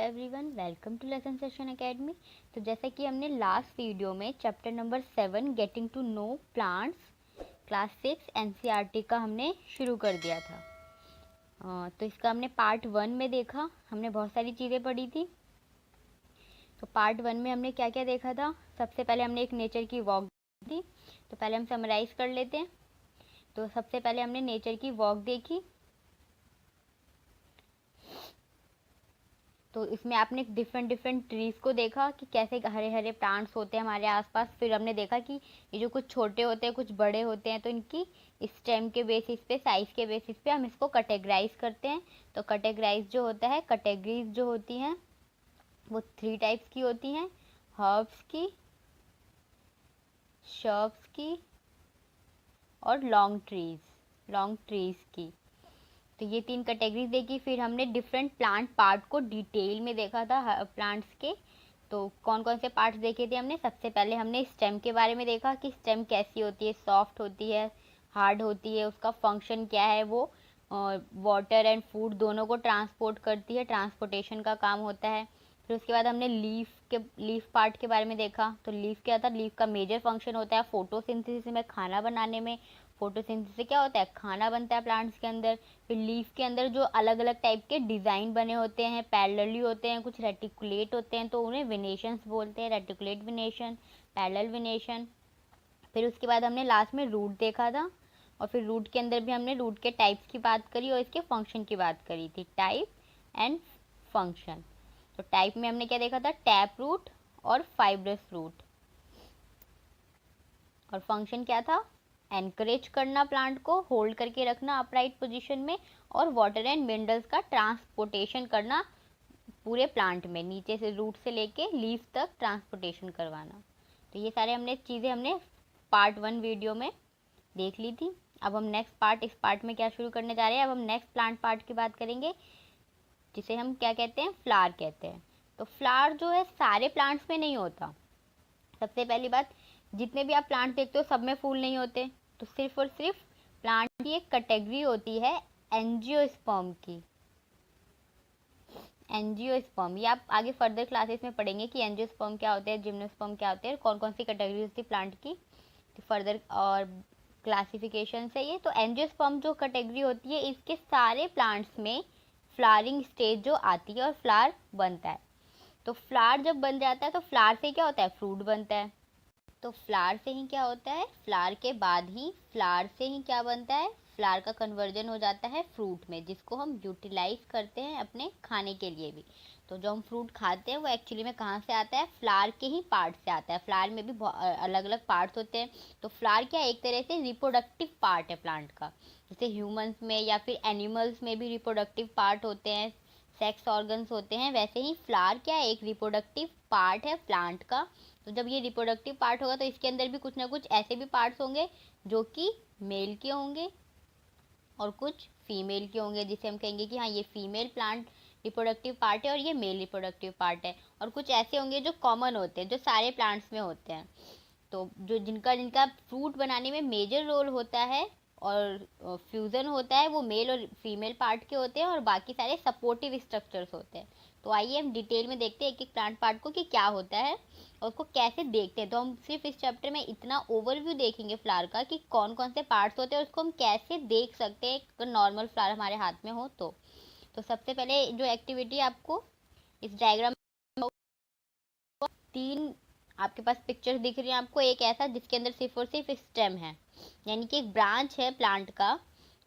Everyone, welcome to lesson session academy. तो जैसा कि हमने लास्ट वीडियो में chapter number 7 getting to know plants class 6 NCERT का हमने शुरू कर दिया था। तो इसका हमने पार्ट 1 में देखा, हमने बहुत सारी चीज़ें पढ़ी थी। तो पार्ट 1 में हमने क्या क्या देखा था। सबसे पहले हमने एक नेचर की वॉक थी, तो पहले हम समराइज़ कर लेते हैं। तो सबसे पहले हमने नेचर की वॉक देखी। तो इसमें आपने डिफरेंट ट्रीज़ को देखा कि कैसे हरे हरे प्लांट्स होते हैं हमारे आसपास। फिर हमने देखा कि ये जो कुछ छोटे होते हैं कुछ बड़े होते हैं, तो इनकी स्टेम के बेसिस पे, साइज़ के बेसिस पे हम इसको कैटेगराइज करते हैं। तो कैटेगराइज जो होता है, कैटेगरीज जो होती हैं वो 3 टाइप्स की होती हैं, हर्ब्स की, शर्ब्स की और लॉन्ग ट्रीज़ की। तो ये 3 कैटेगरीज देखी। फिर हमने डिफरेंट प्लांट पार्ट को डिटेल में देखा था प्लांट्स के। तो कौन कौन से पार्ट्स देखे थे हमने। सबसे पहले हमने स्टेम के बारे में देखा कि स्टेम कैसी होती है, सॉफ्ट होती है, हार्ड होती है, उसका फंक्शन क्या है, वो वाटर एंड फूड दोनों को ट्रांसपोर्ट करती है, ट्रांसपोर्टेशन का काम होता है। फिर उसके बाद हमने लीफ पार्ट के बारे में देखा। तो लीफ क्या था, लीफ का मेजर फंक्शन होता है फोटोसिंथेसिस में, खाना बनाने में। फोटोसिंथेसिस से क्या होता है, खाना बनता है प्लांट्स के अंदर। फिर लीफ के अंदर जो अलग अलग टाइप के डिज़ाइन बने होते हैं, पैरेलली होते हैं, कुछ रेटिकुलेट होते हैं, तो उन्हें विनेशंस बोलते हैं, रेटिकुलेट विनेशन, पैरेलल विनेशन। फिर उसके बाद हमने लास्ट में रूट देखा था, और फिर रूट के अंदर भी हमने रूट के टाइप्स की बात करी और इसके फंक्शन की बात करी थी, टाइप एंड फंक्शन। तो टाइप में हमने क्या देखा था, टैप रूट और फाइब्रस रूट। और फंक्शन क्या था, एनकरेज करना प्लांट को, होल्ड करके रखना अपराइट पोजीशन में, और वाटर एंड मिनरल्स का ट्रांसपोर्टेशन करना पूरे प्लांट में, नीचे से रूट से लेके लीफ तक ट्रांसपोर्टेशन करवाना। तो ये सारे चीज़ें हमने पार्ट 1 वीडियो में देख ली थी। अब हम नेक्स्ट पार्ट, इस पार्ट में क्या शुरू करने जा रहे हैं, अब हम नेक्स्ट प्लांट पार्ट की बात करेंगे, जिसे हम क्या कहते हैं, फ्लावर कहते हैं। तो फ्लावर जो है सारे प्लांट्स में नहीं होता। सबसे पहली बात, जितने भी आप प्लांट देखते हो सब में फूल नहीं होते। तो सिर्फ और सिर्फ प्लांट की एक कैटेगरी होती है एंजियोस्पर्म की। एंजियोस्पर्म, ये आप आगे फर्दर क्लासेस में पढ़ेंगे कि एंजियोस्पर्म क्या होते हैं, जिम्नोस्पर्म क्या होते हैं, कौन कौन सी कैटेगरी होती है प्लांट की, तो फर्दर और क्लासिफिकेशन है ये। तो एंजियोस्पर्म जो कैटेगरी होती है, इसके सारे प्लांट्स में फ्लावरिंग स्टेज जो आती है और फ्लावर बनता है। तो फ्लावर जब बन जाता है तो फ्लावर से क्या होता है, फ्रूट बनता है। तो फ्लावर से ही क्या होता है, फ्लावर के बाद ही फ्लावर से ही क्या बनता है, फ्लावर का कन्वर्जन हो जाता है फ्रूट में, जिसको हम यूटिलाइज करते हैं अपने खाने के लिए भी। तो जो हम फ्रूट खाते हैं वो एक्चुअली में कहाँ से आता है, फ्लावर के ही पार्ट से आता है। फ्लावर में भी अलग अलग पार्ट्स होते हैं। तो फ्लावर क्या एक तरह से रिप्रोडक्टिव पार्ट है प्लांट का। जैसे ह्यूमंस में या फिर एनिमल्स में भी रिप्रोडक्टिव पार्ट होते हैं, सेक्स ऑर्गन्स होते हैं, वैसे ही फ्लावर क्या है, एक रिप्रोडक्टिव पार्ट है प्लांट का। तो जब ये रिप्रोडक्टिव पार्ट होगा तो इसके अंदर भी कुछ ना कुछ ऐसे भी पार्ट्स होंगे जो कि मेल के होंगे और कुछ फीमेल के होंगे, जिसे हम कहेंगे कि हाँ ये फीमेल प्लांट रिप्रोडक्टिव पार्ट है और ये मेल रिप्रोडक्टिव पार्ट है। और कुछ ऐसे होंगे जो कॉमन होते हैं, जो सारे प्लांट्स में होते हैं। तो जो जिनका जिनका फ्रूट बनाने में मेजर रोल होता है और फ्यूज़न होता है, वो मेल और फीमेल पार्ट के होते हैं, और बाकी सारे सपोर्टिव स्ट्रक्चर्स होते हैं। तो आइए हम डिटेल में देखते हैं एक एक प्लांट पार्ट को कि क्या होता है और उसको कैसे देखते हैं। तो हम सिर्फ इस चैप्टर में इतना ओवरव्यू देखेंगे फ्लावर का कि कौन कौन से पार्ट्स होते हैं और उसको हम कैसे देख सकते हैं एक नॉर्मल फ्लावर हमारे हाथ में हो। तो सबसे पहले जो एक्टिविटी आपको इस डायग्राम में 3 आपके पास पिक्चर्स दिख रही हैं आपको। एक ऐसा जिसके अंदर सिर्फ और सिर्फ स्टेम है, यानी कि एक ब्रांच है प्लांट का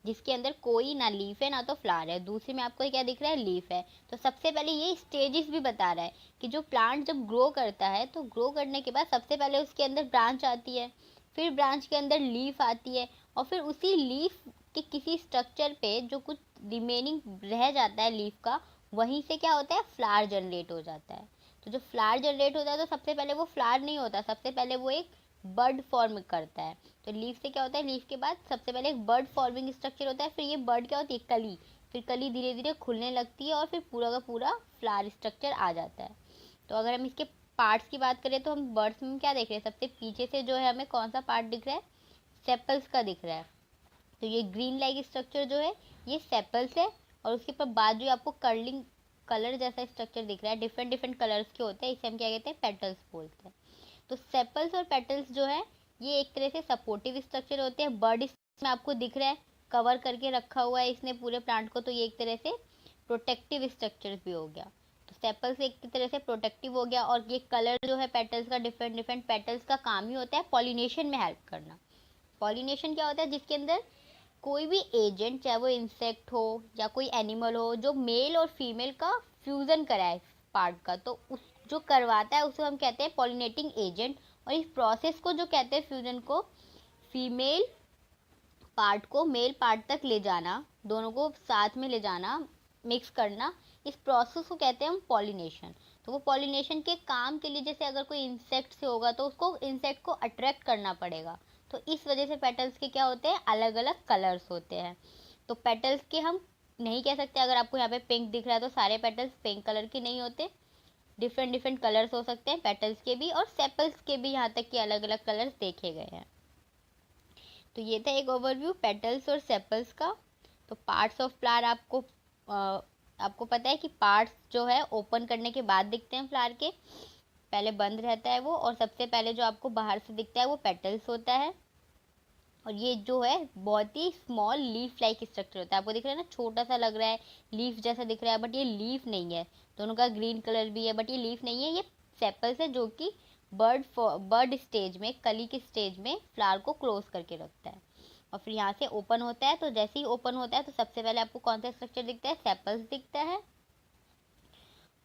जिसके अंदर कोई ना लीफ है ना तो फ्लावर है। दूसरे में आपको क्या दिख रहा है, लीफ है। तो सबसे पहले ये स्टेजेस भी बता रहा है कि जो प्लांट जब ग्रो करता है तो ग्रो करने के बाद सबसे पहले उसके अंदर ब्रांच आती है, फिर ब्रांच के अंदर लीफ आती है, और फिर उसी लीफ के किसी स्ट्रक्चर पे जो कुछ रिमेनिंग रह जाता है लीफ का, वहीं से क्या होता है, फ्लावर जनरेट हो जाता है। तो जब फ्लावर जनरेट होता है तो सबसे पहले वो फ्लावर नहीं होता, सबसे पहले वो एक बर्ड फॉर्म करता है। तो लीफ से क्या होता है, लीफ के बाद सबसे पहले एक बर्ड फॉर्मिंग स्ट्रक्चर होता है, फिर ये बर्ड क्या होती है, कली, फिर कली धीरे धीरे खुलने लगती है और फिर पूरा का पूरा फ्लावर स्ट्रक्चर आ जाता है। तो अगर हम इसके पार्ट्स की बात करें तो हम बर्ड्स में क्या देख रहे हैं, सबसे पीछे से जो है हमें कौन सा पार्ट दिख रहा है, सेपल्स का दिख रहा है। तो ये ग्रीन लाइक स्ट्रक्चर जो है ये सेपल्स है, और उसके बाद जो आपको कलर जैसा स्ट्रक्चर दिख रहा है, डिफरेंट डिफरेंट कलर्स के होते हैं, इसे हम क्या कहते हैं, पेटल्स बोलते हैं। तो सेपल्स और पेटल्स जो है ये एक तरह से सपोर्टिव स्ट्रक्चर होते हैं। बर्ड में आपको दिख रहा है कवर करके रखा हुआ है इसने पूरे प्लांट को, तो ये एक तरह से प्रोटेक्टिव स्ट्रक्चर भी हो गया। तो सेपल्स एक तरह से प्रोटेक्टिव हो गया, और ये कलर जो है पेटल्स का, डिफरेंट डिफरेंट पेटल्स का काम ही होता है पॉलिनेशन में हेल्प करना। पॉलिनेशन क्या होता है, जिसके अंदर कोई भी एजेंट, चाहे वो इंसेक्ट हो या कोई एनिमल हो, जो मेल और फीमेल का फ्यूजन कराए पार्ट का, तो उस जो करवाता है उसे हम कहते हैं पॉलिनेटिंग एजेंट। और इस प्रोसेस को जो कहते हैं फ्यूजन को, फीमेल पार्ट को मेल पार्ट तक ले जाना, दोनों को साथ में ले जाना, मिक्स करना, इस प्रोसेस को कहते हैं हम पॉलिनेशन। तो वो पॉलिनेशन के काम के लिए, जैसे अगर कोई इंसेक्ट से होगा तो उसको इंसेक्ट को अट्रैक्ट करना पड़ेगा, तो इस वजह से पेटल्स के क्या होते हैं, अलग अलग कलर्स होते हैं। तो पेटल्स के हम नहीं कह सकते, अगर आपको यहाँ पे पिंक दिख रहा है तो सारे पेटल्स पिंक कलर के नहीं होते, डिफरेंट डिफरेंट कलर्स हो सकते हैं पेटल्स के भी, और सेपल्स के भी, यहाँ तक कि अलग अलग कलर्स देखे गए हैं। तो ये था एक ओवरव्यू पेटल्स और सेपल्स का। तो पार्ट्स ऑफ फ्लावर आपको पता है कि पार्ट्स जो है ओपन करने के बाद दिखते हैं फ्लावर के, पहले बंद रहता है वो, और सबसे पहले जो आपको बाहर से दिखता है वो पेटल्स होता है। और ये जो है बहुत ही स्मॉल लीफ लाइक स्ट्रक्चर होता है, आपको दिख रहा है ना, छोटा सा लग रहा है, लीफ जैसा दिख रहा है, बट ये लीफ नहीं है। दोनों का ग्रीन कलर भी है, बट ये लीफ नहीं है, ये सेपल्स है, जो कि बर्ड स्टेज में, कली के स्टेज में फ्लावर को क्लोज करके रखता है। और फिर यहाँ से ओपन होता है, तो जैसे ही ओपन होता है तो सबसे पहले आपको कौन सा स्ट्रक्चर दिखता है, सेपल्स दिखता है।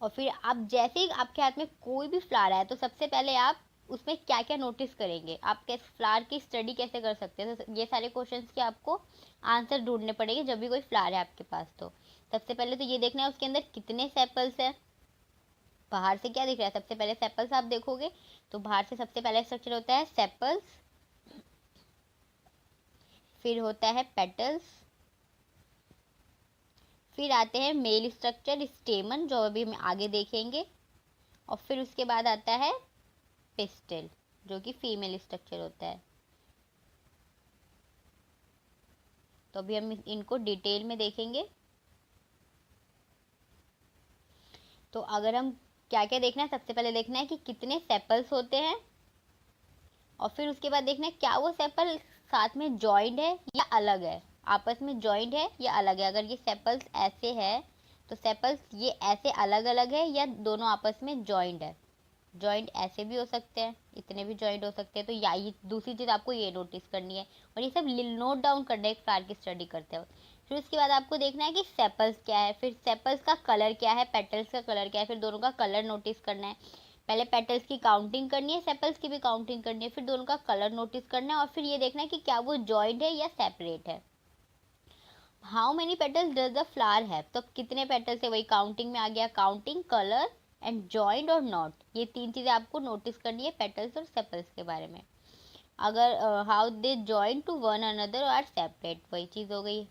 और फिर आप जैसे ही आपके हाथ में कोई भी फ्लावर है, तो सबसे पहले आप उसमें क्या क्या नोटिस करेंगे, आप कैसे फ्लावर की स्टडी कैसे कर सकते हैं, तो ये सारे क्वेश्चंस के आपको आंसर ढूंढने पड़ेंगे जब भी कोई फ्लावर है आपके पास। तो सबसे पहले तो ये देखना है उसके अंदर कितने सेपल्स है। बाहर से क्या दिख रहा है, सबसे पहले सेपल्स आप देखोगे तो बाहर से सबसे पहले स्ट्रक्चर होता है सेपल्स, फिर होता है पेटल्स, फिर आते हैं मेल स्ट्रक्चर स्टेमन, जो अभी हम आगे देखेंगे, और फिर उसके बाद आता है पिस्टिल, जो कि फीमेल स्ट्रक्चर होता है। तो अभी हम इनको डिटेल में देखेंगे। तो अगर हम क्या क्या देखना है, सबसे पहले देखना है कि कितने सेपल्स होते हैं, और फिर उसके बाद देखना है क्या वो सेपल साथ में जॉइंट है या अलग है, आपस में जॉइंट है या अलग है। अगर ये सेपल्स ऐसे है तो सेपल्स ये ऐसे अलग अलग है, या दोनों आपस में जॉइंट है। जॉइंट ऐसे भी हो सकते हैं, इतने भी जॉइंट हो सकते हैं। तो या ये दूसरी चीज़ आपको ये नोटिस करनी है, और ये सब नोट डाउन करना है एक फ्लावर की स्टडी करते हो। फिर उसके बाद आपको देखना है कि सेपल्स क्या है, फिर सेपल्स का कलर क्या है, पेटल्स का कलर क्या है, फिर दोनों का कलर नोटिस करना है। पहले पेटल्स की काउंटिंग करनी है, सेपल्स की भी काउंटिंग करनी है, फिर दोनों का कलर नोटिस करना है, और फिर ये देखना है कि क्या वो जॉइंट है या सेपरेट है। How many petals does the flower have, तो कितने पेटल्स है, वही काउंटिंग में आ गया, काउंटिंग, कलर एंड जॉइंट और नॉट, ये तीन चीज़ें आपको नोटिस करनी है पेटल्स और सेपल्स के बारे में। अगर how they join to one another और सेपरेट, वही चीज़ हो गई।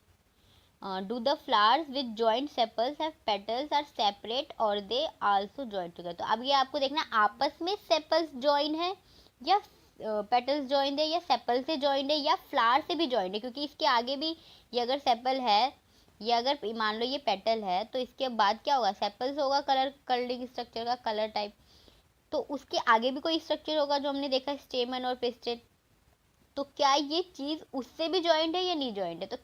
Do the flowers with joint sepals have petals are separate और दे आल्सो जॉइन टुगेदर। तो अब ये आपको देखना आपस में सेपल्स जॉइन है या पेटल्स जॉइंट है, या सेपल से जॉइंट है, या फ्लावर से भी जॉइंट है, क्योंकि इसके आगे भी ये अगर सेपल है, ये अगर मान लो ये पेटल है, तो इसके बाद क्या होगा, सेपल्स होगा, कलर कर्लिंग स्ट्रक्चर का कलर टाइप, तो उसके आगे भी कोई स्ट्रक्चर होगा जो हमने देखा स्टेमन और पिस्टिल। तो क्या ये चीज़ उससे भी जॉइंट है या नहीं जॉइंट है, तो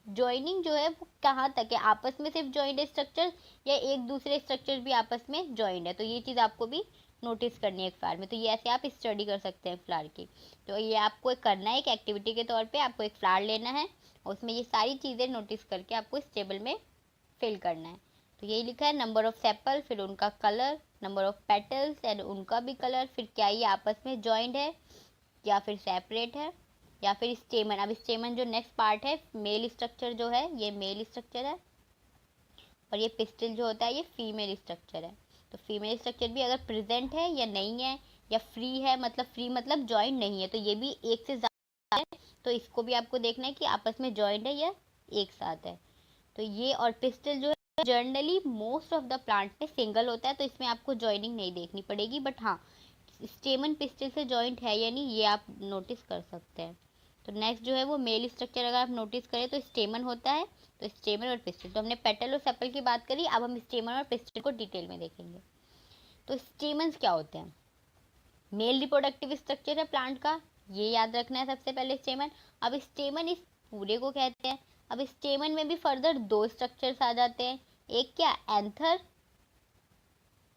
जॉइनिंग जो है वो कहाँ तक है, आपस में सिर्फ जॉइंट है स्ट्रक्चर, या एक दूसरे स्ट्रक्चर भी आपस में जॉइंट है, तो ये चीज़ आपको भी नोटिस करनी है एक फ्लावर में। तो ये ऐसे आप स्टडी कर सकते हैं फ्लावर की। तो ये आपको करना है एक एक्टिविटी के तौर पे, आपको एक फ्लावर लेना है और उसमें ये सारी चीज़ें नोटिस करके आपको इस टेबल में फिल करना है। तो यही लिखा है नंबर ऑफ सेपल, फिर उनका colour, number of petals and उनका भी कलर, फिर क्या ये आपस में जॉइंट है या फिर सेपरेट है, या फिर स्टेमन। अब स्टेमन जो नेक्स्ट पार्ट है, मेल स्ट्रक्चर जो है ये मेल स्ट्रक्चर है, और ये पिस्टिल जो होता है ये फीमेल स्ट्रक्चर है। तो फीमेल स्ट्रक्चर भी अगर प्रेजेंट है या नहीं है, या फ्री है, मतलब फ्री मतलब जॉइंट नहीं है, तो ये भी एक से ज़्यादा है, तो इसको भी आपको देखना है कि आपस में जॉइंट है या एक साथ है। तो ये और पिस्टिल जो है generally most of the plant में सिंगल होता है, तो इसमें आपको जॉइनिंग नहीं देखनी पड़ेगी, बट हाँ स्टेमन पिस्टिल से जॉइंट है या नहीं ये आप नोटिस कर सकते हैं। तो नेक्स्ट जो है वो मेल स्ट्रक्चर अगर आप नोटिस करें तो स्टेमन होता है, तो स्टेमन और पिस्टिल। तो हमने पेटल और सेपल की बात करी, अब हम स्टेमन और पिस्टिल को डिटेल में देखेंगे। तो स्टेमन्स क्या होते हैं? मेल रिप्रोडक्टिव स्ट्रक्चर है प्लांट का, ये याद रखना है सबसे पहले स्टेमन। अब स्टेमन इस पूरे को कहते हैं। अब स्टेमन में भी फर्दर दो स्ट्रक्चर्स आ जाते हैं, एक क्या, एंथर,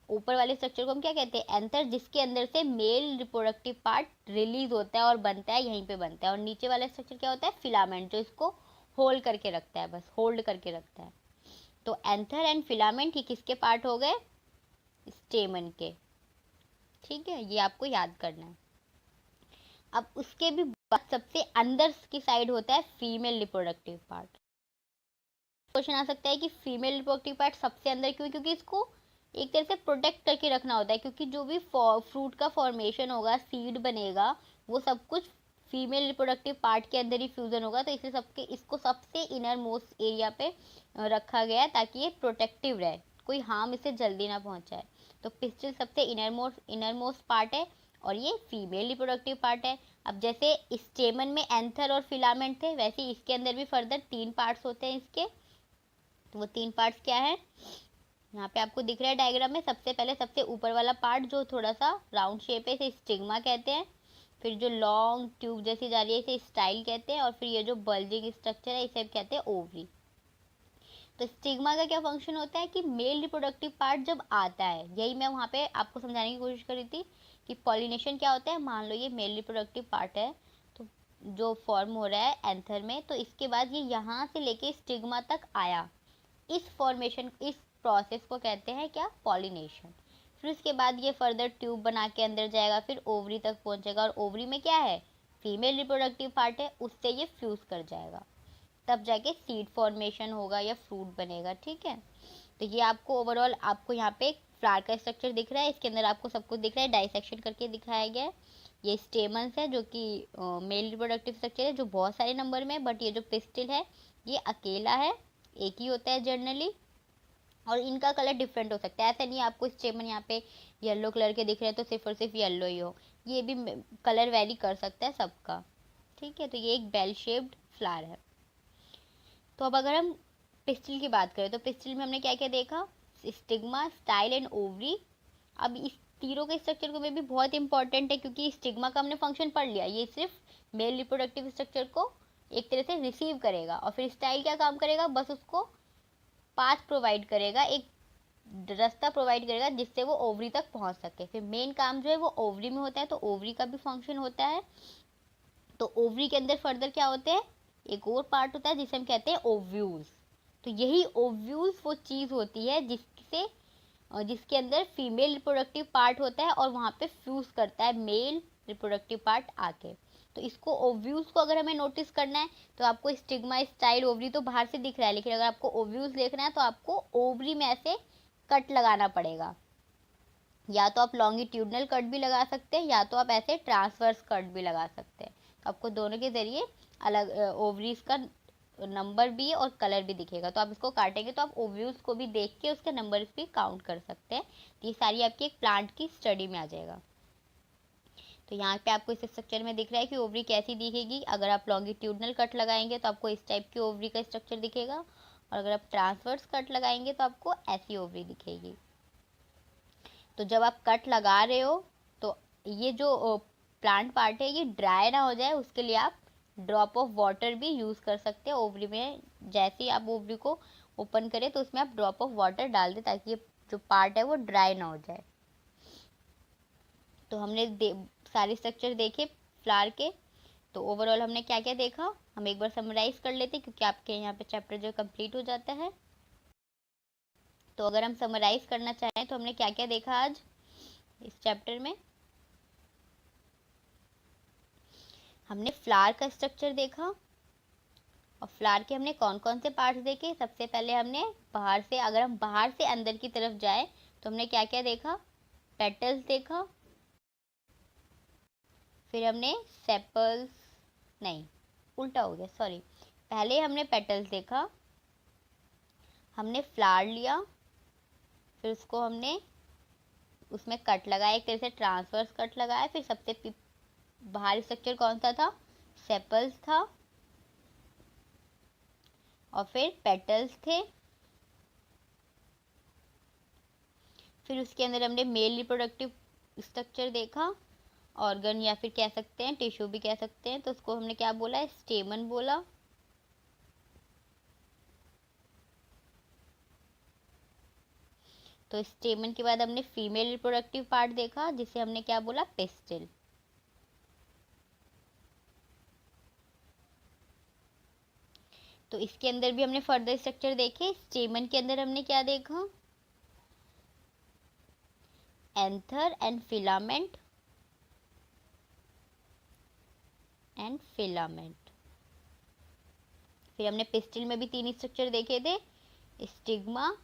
ऊपर वाले स्ट्रक्चर को हम क्या कहते हैं, एंथर, जिसके अंदर से मेल रिप्रोडक्टिव पार्ट रिलीज होता है और बनता है, यहीं पे बनता है। और नीचे वाला स्ट्रक्चर क्या होता है, फिलामेंट, जो इसको होल्ड करके रखता है, बस होल्ड करके रखता है। तो एंथर एंड फिलामेंट ये किसके पार्ट हो गए, स्टेमन के। ठीक है, ये आपको याद करना है। अब उसके भी बाद सबसे अंदर की साइड होता है फीमेल रिप्रोडक्टिव पार्ट। क्वेश्चन आ सकता है कि फीमेल रिप्रोडक्टिव पार्ट सबसे अंदर क्यों, क्योंकि इसको एक तरह से प्रोटेक्ट करके रखना होता है, क्योंकि जो भी फ्रूट का फॉर्मेशन होगा, सीड बनेगा, वो सब कुछ फीमेल रिप्रोडक्टिव पार्ट के अंदर ही फ्यूजन होगा। तो इसलिए इसको सबसे इनर मोस्ट एरिया पे रखा गया है ताकि ये प्रोटेक्टिव रहे, कोई हार्म इसे जल्दी ना पहुंचाए। तो पिस्टिल सबसे इनर मोस्ट पार्ट है और ये फीमेल रिप्रोडक्टिव पार्ट है। अब जैसे स्टेमन में एंथर और फिलामेंट थे, वैसे इसके अंदर भी फर्दर 3 पार्ट्स होते हैं इसके। तो वो 3 पार्ट्स क्या है, यहाँ पे आपको दिख रहा है डायग्राम में। सबसे पहले सबसे ऊपर वाला पार्ट जो थोड़ा सा राउंड शेप है, इसे स्टिग्मा कहते हैं। फिर जो लॉन्ग ट्यूब जैसी जा रही है इसे स्टाइल कहते हैं। और फिर ये जो बल्जिंग स्ट्रक्चर है इसे कहते हैं ओवरी। तो स्टिग्मा का क्या फंक्शन होता है कि मेल रिप्रोडक्टिव पार्ट जब आता है, यही मैं वहाँ पे आपको समझाने की कोशिश करी थी कि पॉलिनेशन क्या होता है। मान लो ये मेल रिप्रोडक्टिव पार्ट है, तो जो फॉर्म हो रहा है एंथर में, तो इसके बाद ये यहाँ से लेके स्टिग्मा तक आया, इस फॉर्मेशन, इस प्रोसेस को कहते हैं क्या, पॉलिनेशन। फिर उसके बाद ये फर्दर ट्यूब बना के अंदर जाएगा, फिर ओवरी तक पहुंचेगा, और ओवरी में क्या है, फीमेल रिप्रोडक्टिव पार्ट है, उससे ये फ्यूज कर जाएगा, तब जाके सीड फॉर्मेशन होगा या फ्रूट बनेगा। ठीक है, तो ये आपको ओवरऑल, आपको यहाँ पे फ्लावर का स्ट्रक्चर दिख रहा है, इसके अंदर आपको सब कुछ दिख रहा है, डाइसेक्शन करके दिखाया गया है। ये स्टेमन्स है जो कि मेल रिप्रोडक्टिव स्ट्रक्चर है, जो बहुत सारे नंबर में, बट ये जो पिस्टिल है ये अकेला है, एक ही होता है जनरली। और इनका कलर डिफरेंट हो सकता है, ऐसा नहीं है आपको स्टेमन यहाँ पे येलो कलर के दिख रहे हैं तो सिर्फ और सिर्फ येलो ही हो, ये भी कलर वेरी कर सकता है सबका। ठीक है, तो ये एक बेल शेप्ड फ्लावर है। तो अब अगर हम पिस्टिल की बात करें तो पिस्टिल में हमने क्या क्या देखा, स्टिग्मा, स्टाइल एंड ओवरी। अब इस तीनों के स्ट्रक्चर को में भी बहुत इंपॉर्टेंट है, क्योंकि स्टिग्मा का हमने फंक्शन पढ़ लिया, ये सिर्फ मेल रिप्रोडक्टिव स्ट्रक्चर को एक तरह से रिसीव करेगा। और फिर स्टाइल क्या काम करेगा, बस उसको पाथ प्रोवाइड करेगा, एक रास्ता प्रोवाइड करेगा जिससे वो ओवरी तक पहुंच सके। फिर मेन काम जो है वो ओवरी में होता है, तो ओवरी का भी फंक्शन होता है। तो ओवरी के अंदर फर्दर क्या होते हैं, एक और पार्ट होता है जिसे हम कहते हैं ओव्यूल्स। तो यही ओव्यूल्स वो चीज होती है जिसके अंदर फीमेल रिप्रोडक्टिव पार्ट होता है और वहाँ पे फ्यूज करता है मेल रिप्रोडक्टिव पार्ट आके। तो इसको ओव्यूल्स को अगर हमें नोटिस करना है तो आपको स्टिग्मा, स्टाइल, ओवरी तो बाहर से दिख रहा है, लेकिन अगर आपको ओव्यूल्स देखना है तो आपको ओवरी में ऐसे कट लगाना पड़ेगा। या तो आप लॉन्गिट्यूडनल कट भी लगा सकते हैं, या तो आप ऐसे ट्रांसवर्स कट भी लगा सकते हैं। तो आपको दोनों के जरिए अलग ओवरीज का नंबर भी और कलर भी दिखेगा। तो आप इसको काटेंगे तो आप ओव्यूल्स को भी देख के उसके नंबर भी काउंट कर सकते हैं। तो ये सारी आपकी एक प्लांट की स्टडी में आ जाएगा। तो यहाँ पे आपको इस स्ट्रक्चर में दिख रहा है कि ओवरी कैसी दिखेगी। अगर आप लॉन्गिट्यूडनल कट लगाएंगे तो आपको इस टाइप की ओवरी का स्ट्रक्चर दिखेगा, और अगर आप ट्रांसवर्स कट लगाएंगे तो आपको ऐसी ओवरी दिखेगी। तो जब आप कट लगा रहे हो तो ये जो प्लांट पार्ट है ये ड्राई ना हो जाए, उसके लिए आप ड्रॉप ऑफ वाटर भी यूज़ कर सकते हैं ओवरी में। जैसे ही आप ओवरी को ओपन करें तो उसमें आप ड्रॉप ऑफ वाटर डाल दें ताकि ये जो पार्ट है वो ड्राई ना हो जाए। तो हमने सारे स्ट्रक्चर देखे फ्लावर के। तो ओवरऑल हमने क्या क्या देखा, हम एक बार समराइज कर लेते हैं क्योंकि आपके यहाँ पे चैप्टर जो कंप्लीट हो जाता है। तो अगर हम समराइज करना चाहें तो हमने क्या क्या देखा आज इस चैप्टर में। हमने फ्लावर का स्ट्रक्चर देखा, और फ्लावर के हमने कौन कौन से पार्ट्स देखे। सबसे पहले हमने बाहर से, अगर हम बाहर से अंदर की तरफ जाए तो हमने क्या क्या देखा, पेटल्स देखा, फिर हमने सेपल्स, नहीं उल्टा हो गया सॉरी, पहले हमने पेटल्स देखा, हमने फ्लावर लिया, फिर उसको हमने उसमें कट लगाया, एक तरह से ट्रांसवर्स कट लगाया, फिर सबसे बाहरी स्ट्रक्चर कौन सा था, सेपल्स था और फिर पेटल्स थे। फिर उसके अंदर हमने मेल रिप्रोडक्टिव स्ट्रक्चर देखा, ऑर्गन या फिर कह सकते हैं टिश्यू भी कह सकते हैं, तो उसको हमने क्या बोला, स्टेमन बोला। तो स्टेमन के बाद हमने फीमेल रिप्रोडक्टिव पार्ट देखा जिसे हमने क्या बोला, पिस्टिल। तो इसके अंदर भी हमने फर्दर स्ट्रक्चर देखे। स्टेमन के अंदर हमने क्या देखा, एंथर एंड फिलामेंट फिर हमने पिस्टिल में भी 3 स्ट्रक्चर देखे थे, स्टिग्मा,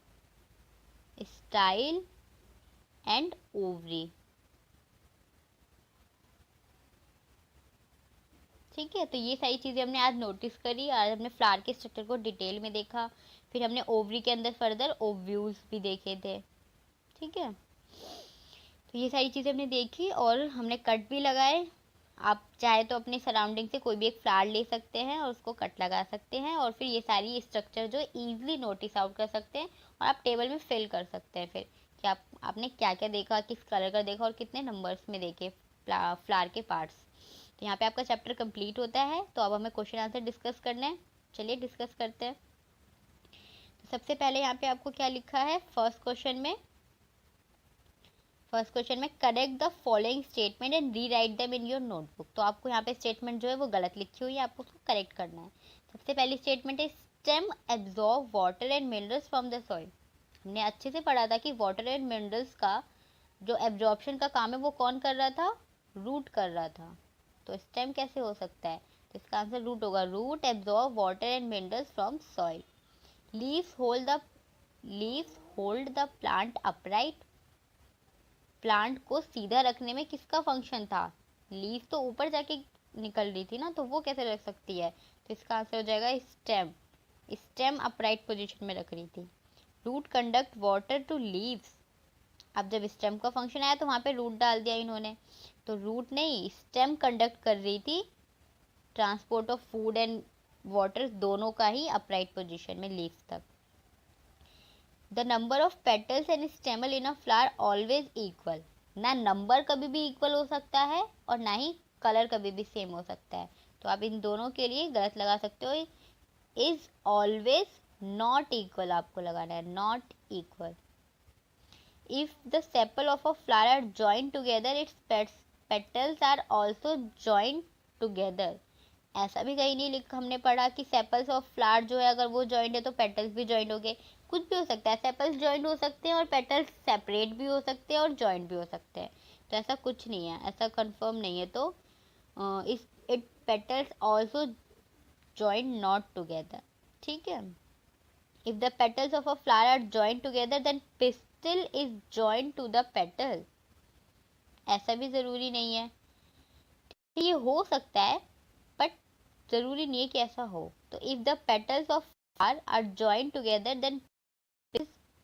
स्टाइल एंड ओवरी। ठीक है, तो ये सारी चीजें हमने आज नोटिस करी। आज हमने फ्लावर के स्ट्रक्चर को डिटेल में देखा। फिर हमने ओवरी के अंदर फर्दर ओव्यूल्स भी देखे थे। ठीक है, तो ये सारी चीजें हमने देखी और हमने कट भी लगाए। आप चाहे तो अपने सराउंडिंग से कोई भी एक फ्लावर ले सकते हैं और उसको कट लगा सकते हैं, और फिर ये सारी स्ट्रक्चर जो इजीली नोटिस आउट कर सकते हैं और आप टेबल में फिल कर सकते हैं फिर कि आपने क्या क्या देखा, किस कलर का देखा और कितने नंबर्स में देखे फ्लावर के पार्ट्स। तो यहाँ पे आपका चैप्टर कंप्लीट होता है। तो अब हमें क्वेश्चन आंसर डिस्कस करना है। चलिए डिस्कस करते हैं। तो सबसे पहले यहाँ पे आपको क्या लिखा है, फर्स्ट क्वेश्चन में correct the following statement and rewrite them in your notebook. तो आपको यहाँ पे स्टेटमेंट जो है वो गलत लिखी हुई है, आपको उसको करेक्ट करना है। सबसे पहली स्टेटमेंट है stem absorb water and minerals from the soil. हमने अच्छे से पढ़ा था कि वाटर एंड मिनरल्स का जो एब्जॉर्प्शन का काम है वो कौन कर रहा था, रूट कर रहा था। तो स्टेम कैसे हो सकता है, तो इसका आंसर रूट होगा। Root absorb water and minerals from soil. Leaves hold the plant upright. Plant को सीधा रखने में किसका फंक्शन था, लीफ तो ऊपर जाके निकल रही थी ना, तो वो कैसे रख सकती है, तो इसका आंसर हो जाएगा स्टेम अपराइट पोजीशन में रख रही थी। Root conduct water to leaves. अब जब स्टेम का फंक्शन आया तो वहां पे रूट डाल दिया इन्होंने, तो रूट नहीं, स्टेम कंडक्ट कर रही थी transport of food and water दोनों का ही अपराइट पोजीशन में लीव्स तक। The number of petals and stamen in a flower always equal. ना नंबर कभी भी इक्वल हो सकता है और ना ही कलर कभी भी सेम हो सकता है, तो आप इन दोनों के लिए गलत लगा सकते हो। इज ऑलवेज नॉट इक्वल आपको लगाना है, not equal. If the sepal of a flower are joint together its petals are also joint together. ऐसा भी कहीं नहीं लिखा, हमने पढ़ा कि सेपल्स ऑफ फ्लावर जो है अगर वो जॉइंट है तो पेटल्स भी जॉइंट हो गए। कुछ भी हो सकता है, सेपल्स जॉइंट हो सकते हैं और पेटल्स सेपरेट भी हो सकते हैं और जॉइंट भी हो सकते हैं, तो ऐसा कुछ नहीं है, ऐसा कंफर्म नहीं है। तो इस it petals also joint not together. ठीक है, if the petals of a flower are joint together then pistil is joint to the petal. ऐसा भी जरूरी नहीं है, ये हो सकता है बट जरूरी नहीं है कि ऐसा हो। तो if the petals of flower are joint together then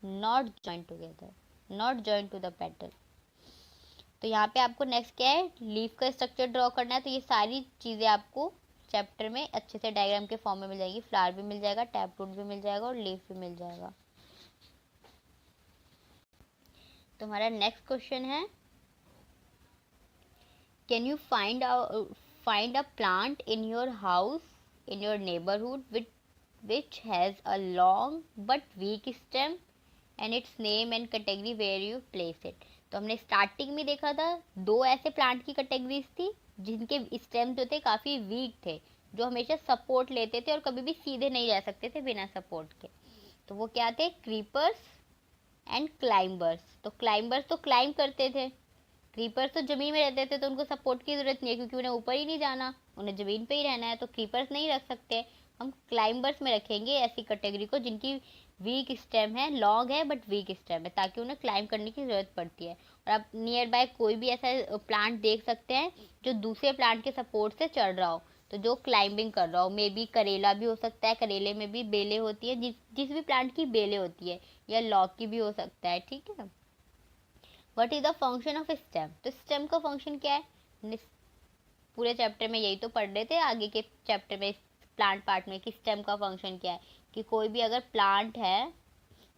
not joint together, not joint to the petal. तो यहाँ पे आपको नेक्स्ट क्या है, लीफ का स्ट्रक्चर ड्रॉ करना है। तो ये सारी चीजें आपको चैप्टर में अच्छे से डायग्राम के फॉर्म में मिल जाएगी। फ्लावर भी मिल जाएगा, टैप रूट भी मिल जाएगा और लीफ भी मिल जाएगा। तो हमारा नेक्स्ट क्वेश्चन है, can you find a plant in your house in your neighborhood which has a long but weak stem and its name and category where you place it। तो हमने स्टार्टिंग में देखा था दो ऐसे प्लांट की categories थी जिनके स्टेम जो थे काफी वीक थे, जो हमेशा सपोर्ट लेते थे और कभी भी सीधे नहीं जा सकते थे बिना सपोर्ट के। तो वो क्या थे, क्रीपर्स एंड क्लाइंबर्स। तो क्लाइंबर्स तो क्लाइंब करते थे, क्रीपर्स तो जमीन में रहते थे तो उनको सपोर्ट की जरूरत नहीं है क्योंकि उन्हें ऊपर ही नहीं जाना, उन्हें जमीन पे ही रहना है, तो क्रीपर्स नहीं रख सकते। हम क्लाइंबर्स में रखेंगे ऐसी कैटेगरी को जिनकी वीक स्टेम है, लॉन्ग है बट वीक स्टेम है, ताकि उन्हें क्लाइंब करने की जरूरत पड़ती है। और आप नियर बाय कोई भी ऐसा प्लांट देख सकते हैं जो दूसरे प्लांट के सपोर्ट से चढ़ रहा हो, तो जो क्लाइंबिंग कर रहा हो, मे बी करेला भी हो सकता है, करेले में भी बेलें होती है, जिस भी प्लांट की बेलें होती है, या लौकी भी हो सकता है। ठीक है, what is the function of stem. तो स्टेम का फंक्शन क्या है, पूरे चैप्टर में यही तो पढ़ रहे थे, आगे के चैप्टर में प्लांट पार्ट में कि स्टेम का फंक्शन क्या है, कि कोई भी अगर प्लांट है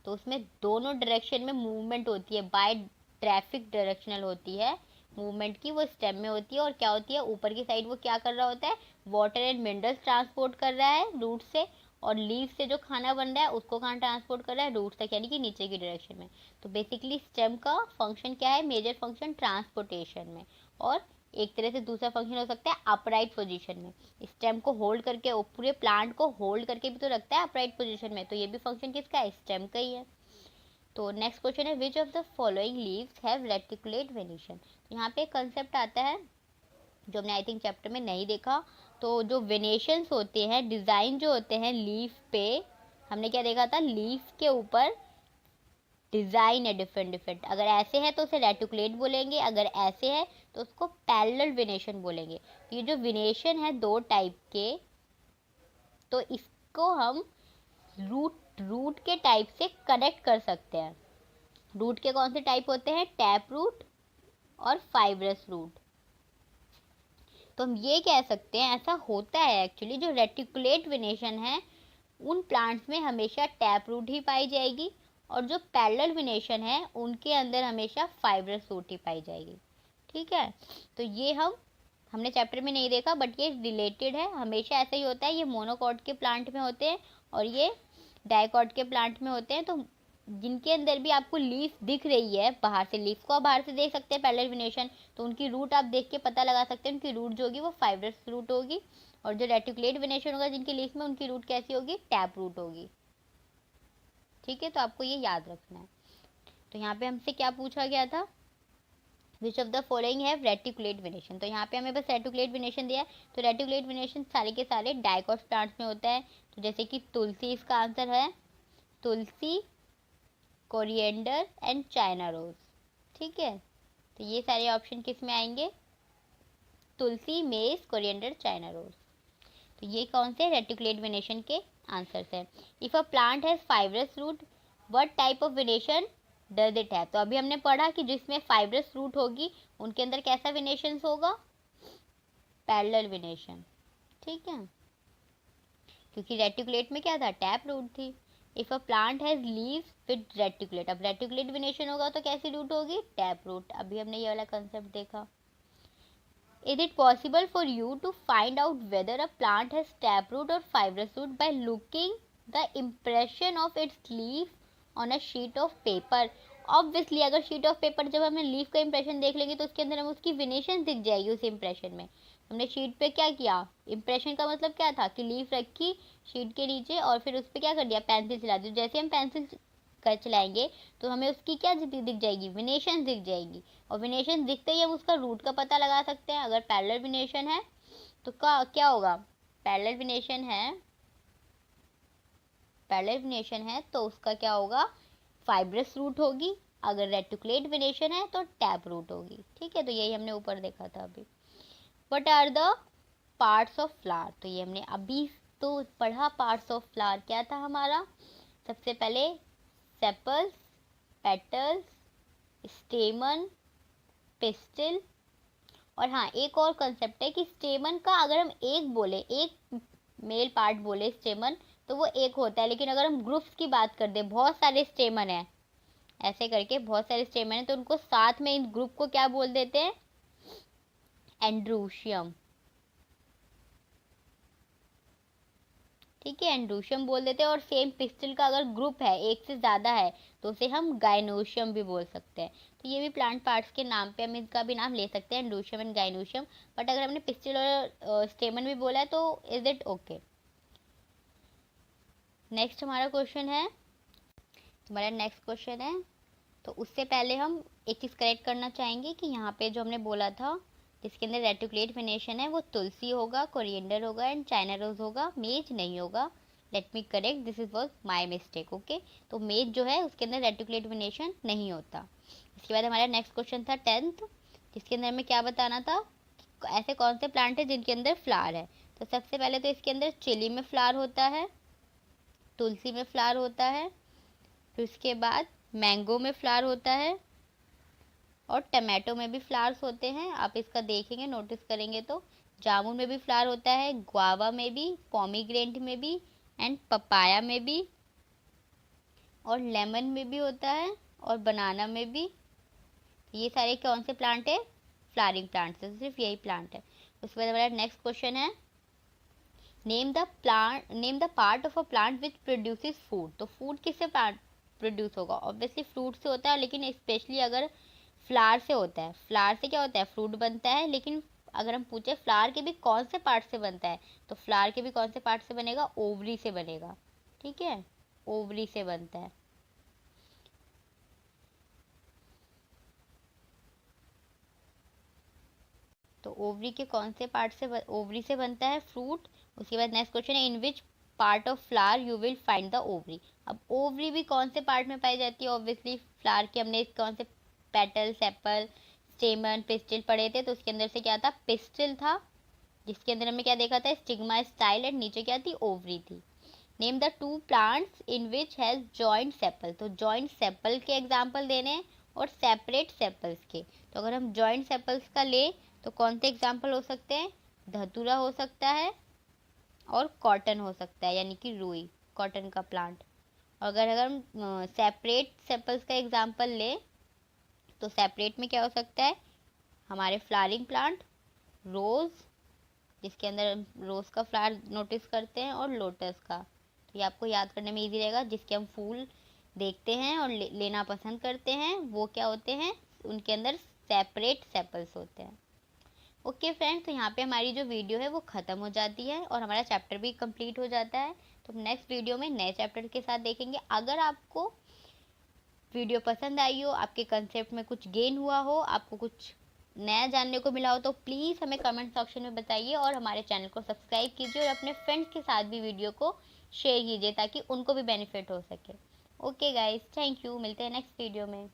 तो उसमें दोनों डायरेक्शन में मूवमेंट होती है, बाय ट्रैफिक डायरेक्शनल होती है मूवमेंट की, वो स्टेम में होती है। और क्या होती है, ऊपर की साइड वो क्या कर रहा होता है, वाटर एंड मिनरल्स ट्रांसपोर्ट कर रहा है रूट से, और लीव से जो खाना बन रहा है उसको कहाँ ट्रांसपोर्ट कर रहा है, रूट तक, यानी कि नीचे की डायरेक्शन में। तो बेसिकली स्टेम का फंक्शन क्या है, मेजर फंक्शन ट्रांसपोर्टेशन में, और एक तरह से दूसरा फंक्शन हो सकता है अपराइट पोजीशन में। स्टेम को होल्ड करके, पूरे प्लांट को होल्ड करके भी तो रखता है अपराइट पोजीशन में, तो ये भी फंक्शन किसका है, स्टेम का ही है। तो नेक्स्ट क्वेश्चन है, which of the following leaves have reticulate venation. तो यहाँ पे कंसेप्ट आता है जो हमने आई थिंक चैप्टर में नहीं देखा। तो जो वेनेशंस होते हैं, डिज़ाइन जो होते हैं लीफ पे, हमने क्या देखा था, लीफ के ऊपर डिज़ाइन है डिफरेंट डिफरेंट। अगर ऐसे है तो उसे रेटिकुलेट बोलेंगे, अगर ऐसे है तो उसको पैरेलल वेनेशन बोलेंगे। तो ये जो वेनेशन है दो टाइप के, तो इसको हम रूट के टाइप से कनेक्ट कर सकते हैं। रूट के कौन से टाइप होते हैं, टैप रूट और फाइब्रस रूट। तो हम ये कह सकते हैं ऐसा होता है एक्चुअली, जो रेटिकुलेट वेनेशन है उन प्लांट्स में हमेशा टैप रूट ही पाई जाएगी, और जो पैरेलल वेनेशन है उनके अंदर हमेशा फाइब्रस रूट ही पाई जाएगी। ठीक है, तो ये हमने चैप्टर में नहीं देखा, बट ये रिलेटेड है, हमेशा ऐसा ही होता है। ये मोनोकॉट के प्लांट में होते हैं और ये डाइकॉट के प्लांट में होते हैं। तो जिनके अंदर भी आपको लीफ दिख रही है बाहर से, लीफ को आप बाहर से देख सकते हैं पैरेलल वेनेशन, तो उनकी रूट आप देख के पता लगा सकते हैं, उनकी रूट जो होगी वो फाइब्रस रूट होगी। और जो रेटिकुलेट वेनेशन होगा जिनकी लीफ में, उनकी रूट कैसी होगी, टैप रूट होगी। ठीक है, तो आपको ये याद रखना है। तो यहाँ पे हमसे क्या पूछा गया था, which of the following have reticulate venation. तो यहाँ पे हमें बस रेटिकुलेट वेनेशन दिया है। तो रेटिकुलेट वेनेशन सारे के सारे डाइकॉट प्लांट्स में होता है। तो जैसे कि तुलसी इसका आंसर है, tulsi, coriander and china rose. ठीक है, तो ये सारे ऑप्शन किस में आएंगे, tulsi, mace, coriander, china rose. तो ये कौन से रेटिकुलेट वेनेशन के आंसर्स हैं। If a plant has fibrous root, what type of venation does it have. तो अभी हमने पढ़ा कि जिसमें फाइब्रस रूट होगी उनके अंदर कैसा वेनेशन होगा, पैरेलल वेनेशन। ठीक है, क्योंकि रेटिकुलेट में क्या था, टैप रूट थी। If a plant has leaves with reticulate, अब रेटिकुलेट वेनेशन होगा तो कैसी रूट होगी, टैप रूट। अभी हमने ये वाला कंसेप्ट देखा। Is it possible for you to find out whether a plant has taproot or fibrous root by looking the impression of its leaf on a sheet of paper? Obviously अगर sheet of paper जब हमें leaf का impression देख लेंगे तो उसके अंदर हमें उसकी वेनेशन दिख जाएगी उस इंप्रेशन में। हमने शीट पे क्या किया, इंप्रेशन का मतलब क्या था कि लीफ रखी शीट के नीचे और फिर उस पर क्या कर दिया, पेंसिल चला दी। जैसे हम पेंसिल कर चलाएंगे तो हमें उसकी क्या दिख जाएगी, वेनेशन दिख जाएगी। और वेनेशन दिखते ही हम उसका रूट का पता लगा सकते हैं। अगर पैरेलल वेनेशन है तो क्या होगा, पैरेलल वेनेशन है तो उसका क्या होगा, फाइब्रस रूट होगी। अगर रेटिकुलेट वेनेशन है तो टैप रूट होगी। ठीक है, तो यही हमने ऊपर देखा था अभी। What are the parts of flower. तो ये हमने अभी तो पढ़ा, पार्ट्स ऑफ फ्लावर क्या था हमारा, सबसे पहले सेपल्स, पेटल्स, स्टेमन, पिस्टिल। और हाँ, एक और कंसेप्ट है कि स्टेमन का अगर हम एक बोले, एक मेल पार्ट बोले स्टेमन, तो वो एक होता है। लेकिन अगर हम ग्रुप्स की बात कर दे, बहुत सारे स्टेमन हैं ऐसे करके, बहुत सारे स्टेमन हैं, तो उनको साथ में इन ग्रुप को क्या बोल देते हैं, एंड्रूशियम। ठीक है, एंड्रूशियम बोल देते हैं। और सेम पिस्टिल का अगर ग्रुप है, एक से ज़्यादा है, तो उसे हम गाइनोशियम भी बोल सकते हैं। तो ये भी प्लांट पार्ट्स के नाम पे हम इसका भी नाम ले सकते हैं, एंड्रूशियम एंड गाइनोशियम। बट अगर हमने पिस्टिल और स्टेमन भी बोला है तो इज इट ओके। नेक्स्ट हमारा क्वेश्चन है, हमारा नेक्स्ट क्वेश्चन है। तो उससे पहले हम एक चीज़ करेक्ट करना चाहेंगे कि यहाँ पे जो हमने बोला था जिसके अंदर रेटिकुलेट वेनेशन है वो तुलसी होगा, कोरिएंडर होगा एंड चाइना रोज होगा, मेज नहीं होगा। Let me correct, this is was my mistake. Okay, तो मेज जो है उसके अंदर रेटिकुलेट वेनेशन नहीं होता। इसके बाद हमारा नेक्स्ट क्वेश्चन था 10th, जिसके अंदर हमें क्या बताना था, ऐसे कौन से प्लांट है जिनके अंदर फ्लावर है। तो सबसे पहले तो इसके अंदर चिली में फ्लावर होता है, तुलसी में फ्लावर होता है, फिर उसके बाद मैंगो में फ्लावर होता है, और टमाटो में भी फ्लावर्स होते हैं। आप इसका देखेंगे, नोटिस करेंगे तो जामुन में भी फ्लावर होता है, गुआवा में भी, पोमीग्रेनेट में भी, एंड पपाया में भी, और लेमन में भी होता है, और बनाना में भी। ये सारे कौन से प्लांट है? फ्लावरिंग प्लांट्स है, सिर्फ यही प्लांट है। उसके बाद हमारा नेक्स्ट क्वेश्चन है, name the part of a plant which produces food. तो फूड किससे प्लांट प्रोड्यूस होगा? ऑब्वियसली फ्रूट से होता है, लेकिन स्पेशली अगर फ्लावर से होता है। फ्लावर से क्या होता है? फ्रूट बनता है। लेकिन अगर हम पूछे फ्लावर के भी कौन से पार्ट से बनता है, तो फ्लावर के भी कौन से पार्ट से बनेगा? ओवरी से बनेगा। ठीक है, ओवरी से बनता है। तो ओवरी के कौन से पार्ट से ओवरी से बनता है फ्रूट। उसके बाद नेक्स्ट क्वेश्चन है, in which part of flower you will find the ovary. अब ओवरी भी कौन से पार्ट में पाई जाती है? ऑब्वियसली फ्लावर के हमने कौन से पेटल, सेपल, स्टेमन, पिस्टिल पढ़े थे, तो उसके अंदर से क्या था? पिस्टिल था, जिसके अंदर हमने क्या देखा था? स्टिग्मा, स्टाइल, एंड नीचे क्या थी? ओवरी थी। Name the two plants in which has joint sepal. तो जॉइंट सेपल के एग्जाम्पल देने हैं और सेपरेट सेपल्स के। तो अगर हम जॉइंट सेपल्स का ले तो कौन से एग्जाम्पल हो सकते हैं? धतूरा हो सकता है और कॉटन हो सकता है, यानी कि रुई, कॉटन का प्लांट। अगर अगर हम सेपरेट सेपल्स का एग्जाम्पल ले तो सेपरेट में क्या हो सकता है? हमारे फ्लावरिंग प्लांट, रोज, जिसके अंदर हम रोज का फ्लावर नोटिस करते हैं, और लोटस का। तो ये आपको याद करने में इजी रहेगा। जिसके हम फूल देखते हैं और लेना पसंद करते हैं, वो क्या होते हैं? उनके अंदर सेपरेट सेपल्स होते हैं। ओके फ्रेंड्स, तो यहाँ पे हमारी जो वीडियो है वो ख़त्म हो जाती है और हमारा चैप्टर भी कंप्लीट हो जाता है। तो नेक्स्ट वीडियो में नए चैप्टर के साथ देखेंगे। अगर आपको वीडियो पसंद आई हो, आपके कंसेप्ट में कुछ गेन हुआ हो, आपको कुछ नया जानने को मिला हो, तो प्लीज़ हमें कमेंट सेक्शन में बताइए और हमारे चैनल को सब्सक्राइब कीजिए और अपने फ्रेंड्स के साथ भी वीडियो को शेयर कीजिए ताकि उनको भी बेनिफिट हो सके। ओके गाइस, थैंक यू, मिलते हैं नेक्स्ट वीडियो में।